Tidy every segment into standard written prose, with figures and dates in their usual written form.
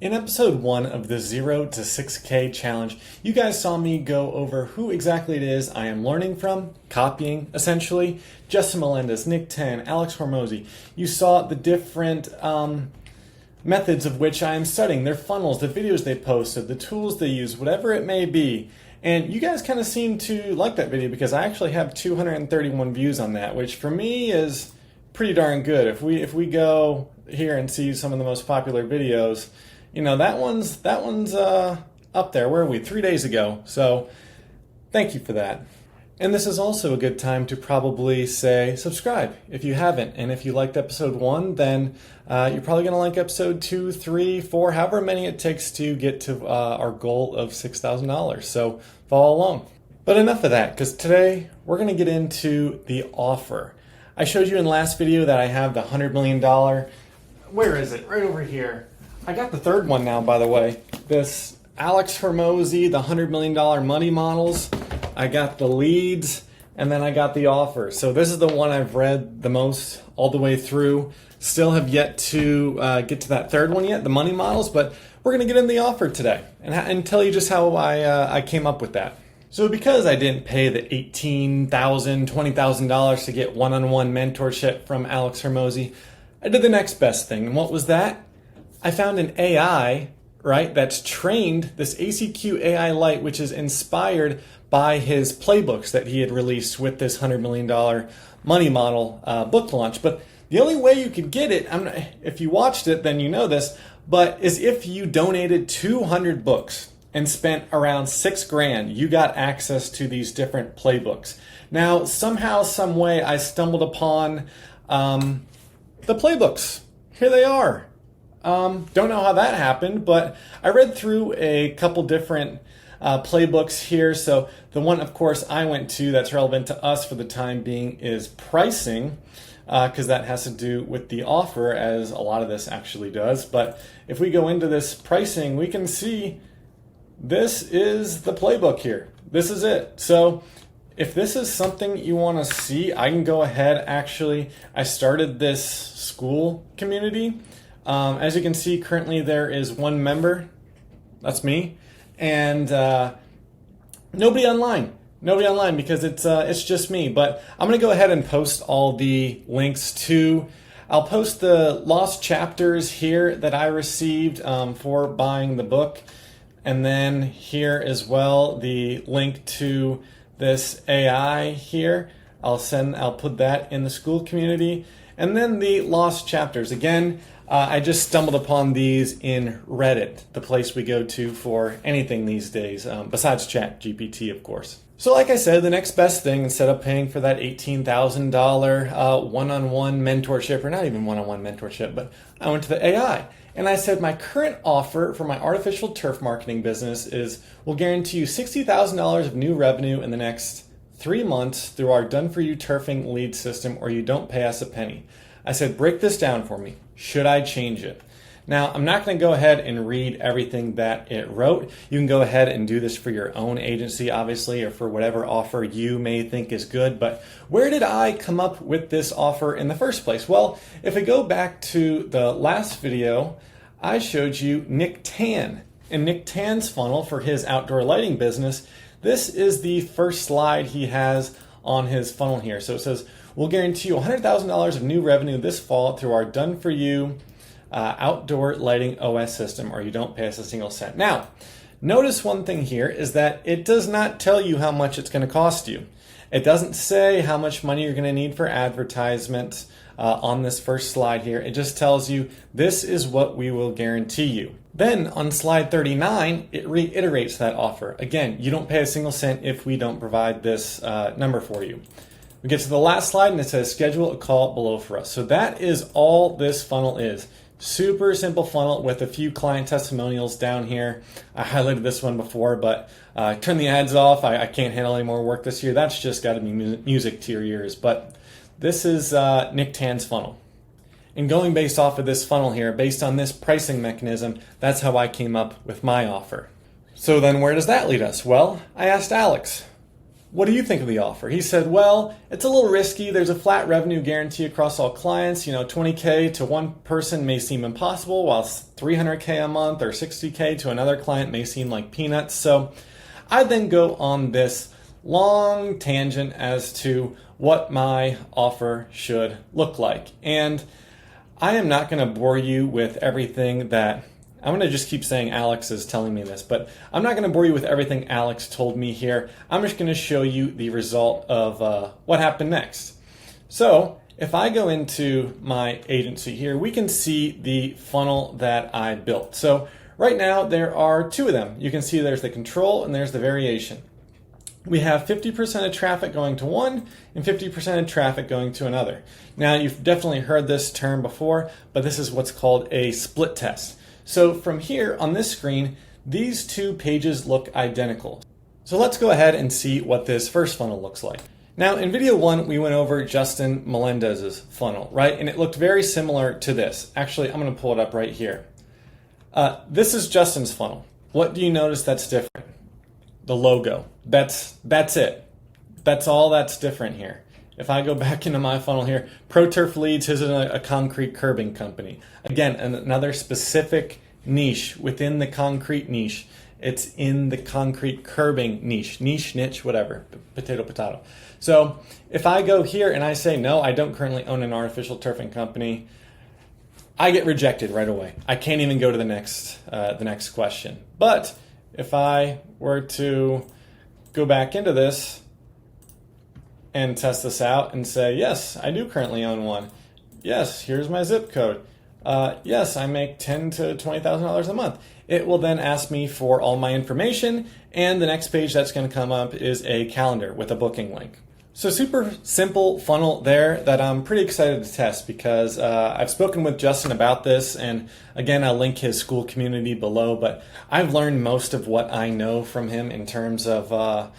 In episode 1 of the 0 to 6K challenge, you guys saw me go over who exactly it is I am learning from, copying essentially. Justin Melendez, Nick Tan, Alex Hormozi. You saw the different methods of which I am studying, their funnels, the videos they posted, the tools they use, whatever it may be. And you guys kind of seem to like that video because I actually have 231 views on that, which for me is pretty darn good. If we go here and see some of the most popular videos, you know, that one's up there. Where are we? 3 days ago. So thank you for that. And this is also a good time to probably say subscribe if you haven't. And if you liked episode 1, then you're probably going to like episode 2, 3, 4, however many it takes to get to our goal of $6,000. So follow along. But enough of that, because today we're going to get into the offer. I showed you in the last video that I have the $100 million. Where is it? Right over here. I got the third one now, by the way. This Alex Hormozi, the $100 million money models. I got the leads, and then I got the offer. So this is the one I've read the most all the way through. Still have yet to get to that third one yet, the money models, but we're going to get in the offer today and tell you just how I came up with that. So because I didn't pay the $18,000, $20,000 to get one-on-one mentorship from Alex Hormozi, I did the next best thing. And what was that? I found an AI, right, that's trained, this ACQ AI Lite, which is inspired by his playbooks that he had released with this $100 million money model book launch. But the only way you could get it, if you watched it, then you know this, but is if you donated 200 books and spent around $6,000, you got access to these different playbooks. Now, somehow, some way, I stumbled upon the playbooks. Here they are. Don't know how that happened, but I read through a couple different playbooks here. So the one, of course, I went to that's relevant to us for the time being is pricing, because that has to do with the offer, as a lot of this actually does. But if we go into this pricing, we can see this is the playbook here. This is it. So if this is something you want to see, I can go ahead. Actually, I started this school community. As you can see, currently there is one member, that's me, and nobody online because it's just me. But I'm going to go ahead and post all the links to. I'll post the lost chapters here that I received for buying the book, and then here as well the link to this AI here. I'll put that in the school community, and then the lost chapters again. I just stumbled upon these in Reddit, the place we go to for anything these days, besides ChatGPT, of course. So like I said, the next best thing, instead of paying for that $18,000 one-on-one mentorship, or not even one-on-one mentorship, but I went to the AI. And I said, my current offer for my artificial turf marketing business will guarantee you $60,000 of new revenue in the next 3 months through our done-for-you turfing lead system, or you don't pay us a penny. I said, break this down for me. Should I change it? Now, I'm not going to go ahead and read everything that it wrote. You can go ahead and do this for your own agency, obviously, or for whatever offer you may think is good. But where did I come up with this offer in the first place? Well, if we go back to the last video, I showed you Nick Tan. And Nick Tan's funnel for his outdoor lighting business, this is the first slide he has on his funnel here. So it says, we'll guarantee you $100,000 of new revenue this fall through our done-for-you outdoor lighting OS system, or you don't pay us a single cent. Now, notice one thing here is that it does not tell you how much it's going to cost you. It doesn't say how much money you're going to need for advertisements on this first slide here. It just tells you this is what we will guarantee you. Then on slide 39, it reiterates that offer. Again, you don't pay a single cent if we don't provide this number for you. We get to the last slide and it says schedule a call below for us. So that is all this funnel is. Super simple funnel with a few client testimonials down here. I highlighted this one before, but turn the ads off. I can't handle any more work this year. That's just got to be music to your ears. But this is Nick Tan's funnel. And going based off of this funnel here, based on this pricing mechanism, that's how I came up with my offer. So then where does that lead us? Well, I asked Alex, what do you think of the offer? He said, well, it's a little risky. There's a flat revenue guarantee across all clients. 20K to one person may seem impossible, while 300K a month or 60K to another client may seem like peanuts. So I then go on this long tangent as to what my offer should look like. And I am not going to bore you with everything that I'm going to just keep saying Alex is telling me this, but I'm not going to bore you with everything Alex told me here. I'm just going to show you the result of what happened next. So if I go into my agency here, we can see the funnel that I built. So right now there are two of them. You can see there's the control and there's the variation. We have 50% of traffic going to one and 50% of traffic going to another. Now you've definitely heard this term before, but this is what's called a split test. So from here on this screen, these two pages look identical. So let's go ahead and see what this first funnel looks like. Now in video one, we went over Justin Melendez's funnel, right? And it looked very similar to this. Actually, I'm going to pull it up right here. This is Justin's funnel. What do you notice that's different? The logo. That's it. That's all that's different here. If I go back into my funnel here, ProTurf Leads is a concrete curbing company. Again, another specific niche within the concrete niche. It's in the concrete curbing niche, niche, whatever, potato. So if I go here and I say, no, I don't currently own an artificial turfing company, I get rejected right away. I can't even go to the next question. But if I were to go back into this and test this out and say, yes, I do currently own one. Yes, here's my zip code. Yes, I make $10,000 to $20,000 a month. It will then ask me for all my information, and the next page that's going to come up is a calendar with a booking link. So super simple funnel there that I'm pretty excited to test because I've spoken with Justin about this, and again, I'll link his school community below, but I've learned most of what I know from him in terms of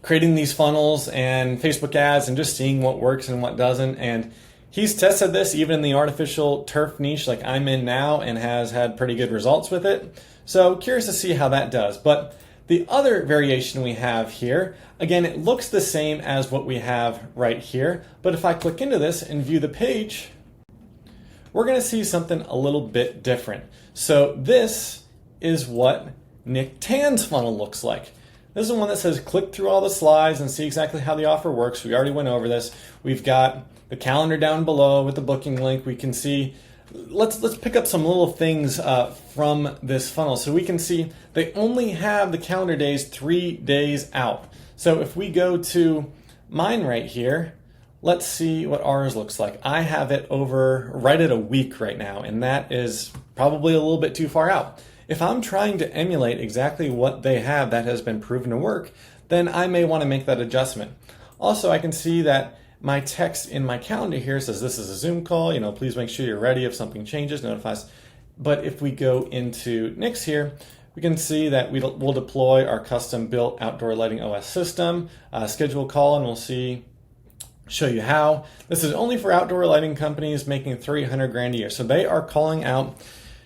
creating these funnels and Facebook ads and just seeing what works and what doesn't. And he's tested this even in the artificial turf niche like I'm in now and has had pretty good results with it. So curious to see how that does. But the other variation we have here, again, it looks the same as what we have right here. But if I click into this and view the page, we're going to see something a little bit different. So this is what Nick Tan's funnel looks like. This is the one that says click through all the slides and see exactly how the offer works. We already went over this. We've got the calendar down below with the booking link. We can see, let's pick up some little things from this funnel. So we can see they only have the calendar days 3 days out. So if we go to mine right here, let's see what ours looks like. I have it over right at a week right now, and that is probably a little bit too far out. If I'm trying to emulate exactly what they have that has been proven to work, then I may want to make that adjustment. Also, I can see that my text in my calendar here says this is a Zoom call, please make sure you're ready if something changes, notify us. But if we go into Nick's here, we can see that we'll deploy our custom built outdoor lighting OS system, schedule a call, and we'll show you how. This is only for outdoor lighting companies making $300,000 a year. So they are calling out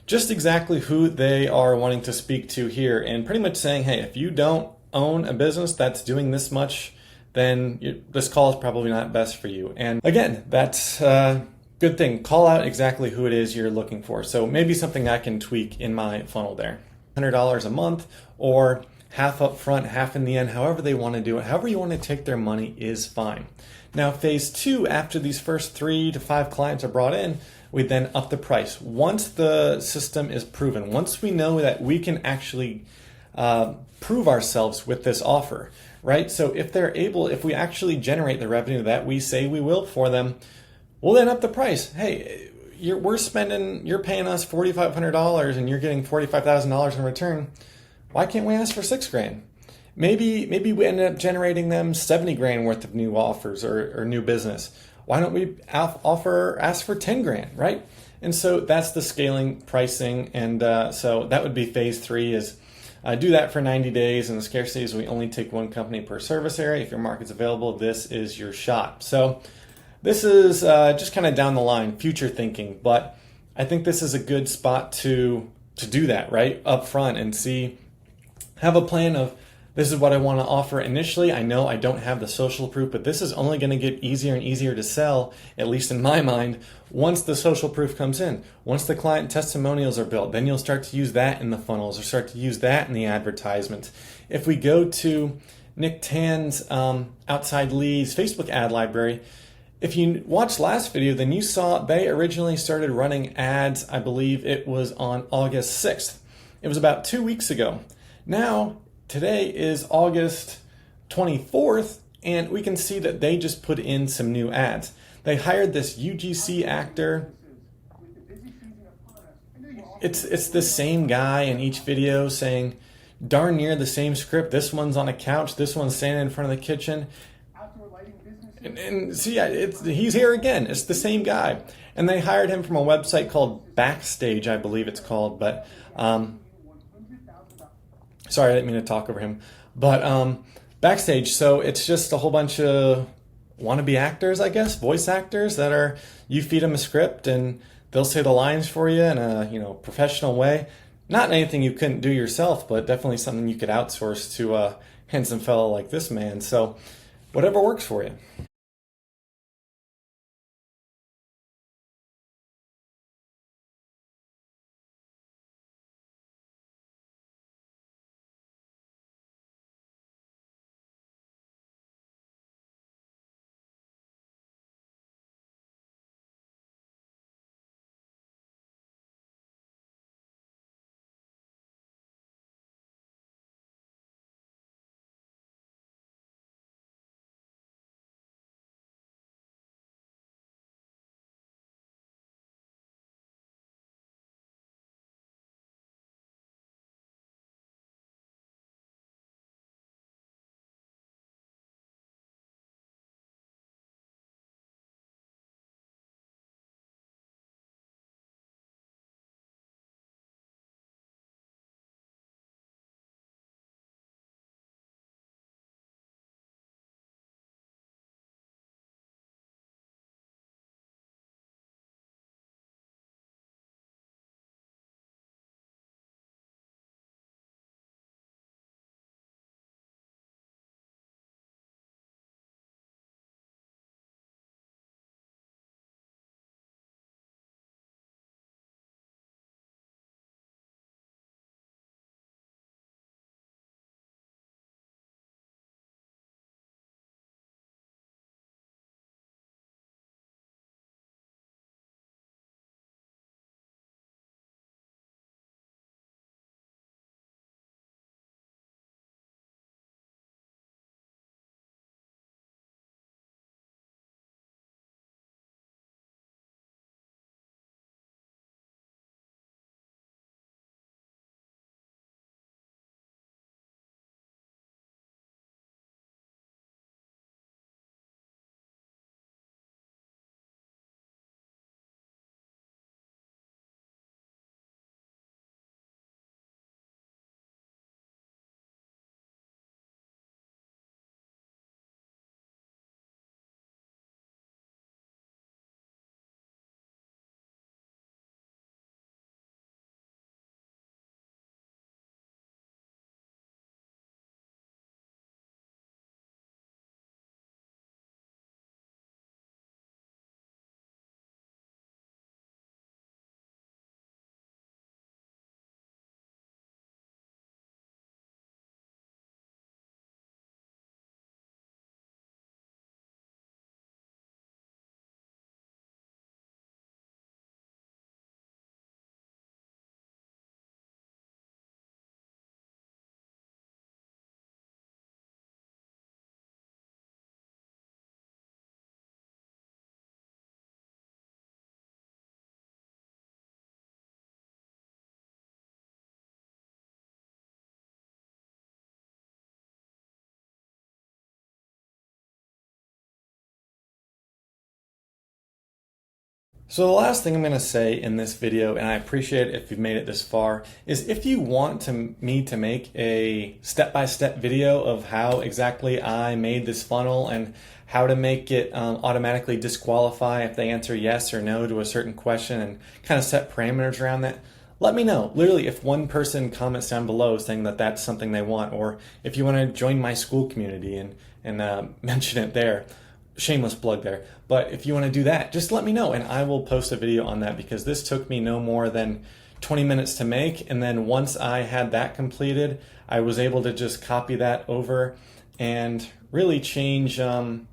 just exactly who they are wanting to speak to here and pretty much saying, hey, if you don't own a business that's doing this much, then this call is probably not best for you. And again, that's a good thing. Call out exactly who it is you're looking for. So maybe something I can tweak in my funnel there. $100 a month or half up front, half in the end, however they want to do it. However you want to take their money is fine. Now, phase 2, after these first 3 to 5 clients are brought in, we then up the price. Once the system is proven, once we know that we can actually prove ourselves with this offer, right? So if we actually generate the revenue that we say we will for them, we'll then up the price. Hey, you're paying us $4,500 and you're getting $45,000 in return. Why can't we ask for $6,000? Maybe we ended up generating them $70,000 worth of new offers or new business. Why don't we ask for $10,000, right? And so that's the scaling pricing. And so that would be phase 3 is do that for 90 days. And the scarcity is we only take one company per service area. If your market's available, this is your shot. So this is just kind of down the line, future thinking. But I think this is a good spot to do that, right? Up front and have a plan of This is what I want to offer initially. I know I don't have the social proof, but this is only going to get easier and easier to sell, at least in my mind, once the social proof comes in. Once the client testimonials are built, then you'll start to use that in the funnels or start to use that in the advertisements. If we go to Nick Tan's Outside Leads Facebook ad library, if you watched last video, then you saw they originally started running ads, I believe it was on August 6th. It was about 2 weeks ago. Now, today is August 24th, and we can see that they just put in some new ads. They hired this UGC actor. It's the same guy in each video saying darn near the same script. This one's on a couch, this one's standing in front of the kitchen. And see, he's here again. It's the same guy. And they hired him from a website called Backstage, I believe it's called. But sorry, I didn't mean to talk over him. But Backstage, so it's just a whole bunch of wannabe actors, I guess, voice actors that are, you feed them a script and they'll say the lines for you in a professional way. Not anything you couldn't do yourself, but definitely something you could outsource to a handsome fellow like this man. So whatever works for you. So the last thing I'm going to say in this video, and I appreciate it if you've made it this far, is if you want me to make a step-by-step video of how exactly I made this funnel and how to make it automatically disqualify if they answer yes or no to a certain question and kind of set parameters around that, let me know. Literally, if one person comments down below saying that that's something they want, or if you want to join my school community and mention it there, shameless plug there. But if you want to do that, just let me know and I will post a video on that, because this took me no more than 20 minutes to make. And then once I had that completed, I was able to just copy that over and really change up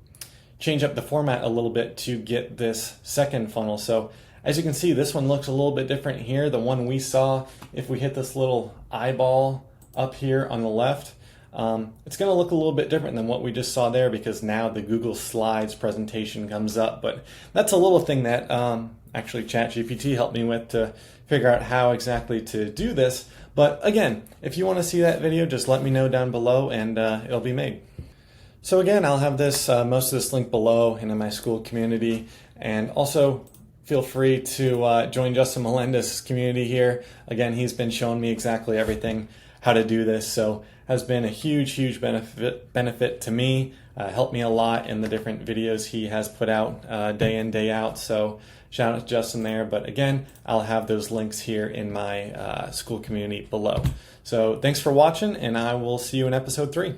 the format a little bit to get this second funnel. So as you can see, this one looks a little bit different here. The one we saw, if we hit this little eyeball up here on the left, it's going to look a little bit different than what we just saw there, because now the Google Slides presentation comes up. But that's a little thing that actually ChatGPT helped me with to figure out how exactly to do this. But again, if you want to see that video, just let me know down below and it'll be made. So again, I'll have this most of this link below and in my school community. And also feel free to join Justin Melendez's community here. Again, he's been showing me exactly everything, how to do this. So has been a huge benefit to me. Helped me a lot in the different videos he has put out day in, day out. So shout out to Justin there. But again, I'll have those links here in my school community below. So thanks for watching, and I will see you in episode 3.